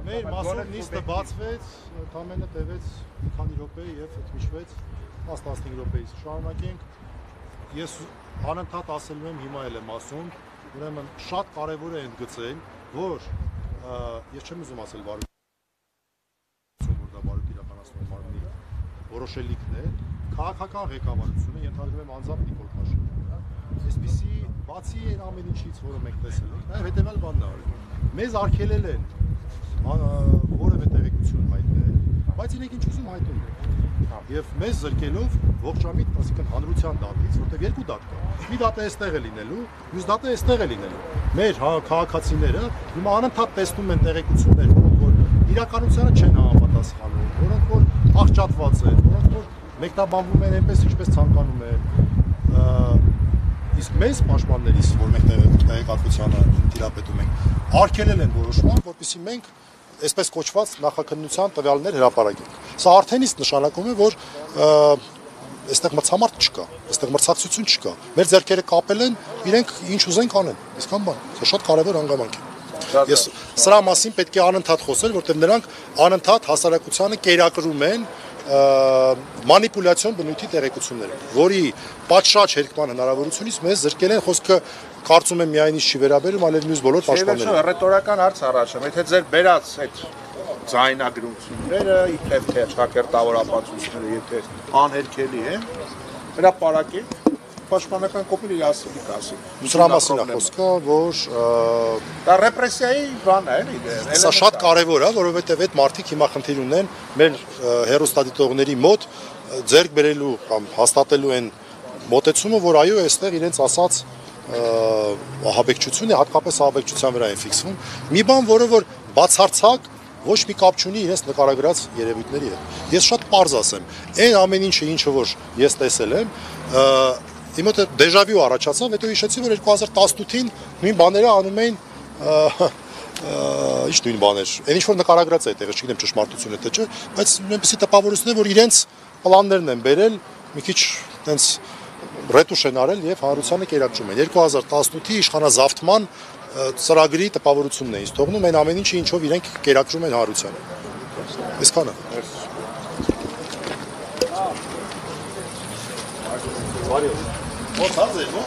Մեր մասով նիստը բացվեց, ընդամենը տևեց մի քանի րոպե եւ ընդմիջվեց 10-15 րոպեից։ Շարունակենք։ Ես անընդհատ ասելու եմ, հիմա էլ եմ ասում, ուրեմն շատ կարեւոր է ընդգծել, որ ես չեմ ուզում ասել վարություն, որ դա վարույթ իրականացնում է մարմնի որոշելիքն է, քաղաքական ղեկավարությունը ենթադրում եմ անձամբ Նիկոլ Փաշինյանը, այսպիսի բացի այն ամեն ինչից, որը մենք տեսել ենք, նաեւ հետեւյալ բանն է արել։ Մեզ արգելել են որևէ տեղեկություն հայտնել, բայց իրենք ինչ ուզում հայտնում են։ Եվ մեզ զրկելով ողջամիտ, ասիկան հանրության դատից, որտեղ երկու դատ կա։ Մի դատը այստեղ է լինելու, մյուս դատը այստեղ է լինելու։ Մեր քաղաքացիները հիմա անընդհատ տեսնում են տեղեկություններ, որոնք որ իրականությանը չեն համապատասխանում, որոնք որ աղճատված են, որոնք որ մեկնաբանվում են այնպես, ինչպես ցանկանում են։ Իսկ մեզ պաշտպաններից, որ մենք տեղեկատվությանը տիրապետում ենք, արգելել են որոշման, որպեսզի մենք այսպես կոչված նախաքննության տվյալներ հրապարակենք։ Սա արդեն իսկ նշանակում է, որ այստեղ մրցամարտ չկա, այստեղ մրցակցություն չկա։ Մեր ձեռքերը կապել են, իրենք ինչ ուզեն կանեն, այսքան բան։ Սա շատ կարևոր հանգամանք է։ Ես սրա մասին պետք է անընդհատ խոսել, որտեղ նրանք անընդհատ հասարակությանը կերակրում են մանիպուլյացիոն բնույթի տեղեկությունները, որի պատշաճ հերկման հնարավորությունից մեզ զրկել են, խոսքը կարծում եմ միայն ինչ չի վերաբերում, այլև մյուս բոլոր պաշտպաններին։ Ռետորական հարց առաջում, եթե ձեր բերած այդ ձայնագրությունները, իբր թե ճակերտավոր ապացույցները, եթե անհերքելի են, հրապարակեք, պաշտպանական կողմը իր ասելիք ասի։ Սրա մասին է խոսքը, որ դա ռեպրեսիայի բան է, էլի։ Սա շատ կարևոր է, որովհետև այդ մարդիկ հիմա խնդիր ունեն մեր հեռուստադիտողների մոտ ձեռք բերելու կամ հաստատելու են մոտեցումը, որ այո, այստեղ իրենց ասած ահաբեկչություն է, հատկապես ահաբեկչության վրա են ֆիքսվում։ Մի բան, որը որ բացարձակ ոչ մի կապ չունի իրենց նկարագրած երևույթների հետ։ Ես շատ պարզ ասեմ, այն ամեն ինչը, ինչը որ ես տեսել եմ, իմ մոտ դեժավյու առաջացավ, հետո հիշեցի, որ 2018-ին նույն բաները անում էին, ինչ նույն բաներ, այն ինչ որ նկարագրած է այդտեղ, չգիտեմ ճշմարտությունը թե չէ, բայց այնպեսի տպավորություն է, որ իրենց պլաններն են բերել, մի քիչ տենց ռետուշ են արել եւ հանրությանը կերակրում են։ 2018-ի իշխանազավթման ծրագրի տպավորությունն է ինձ թողնում այն ամեն ինչը, ինչով իրենք կերակրում են հանրությանը։ Այսքանը։ Բարի օր։ Ո՞նց է, ո՞։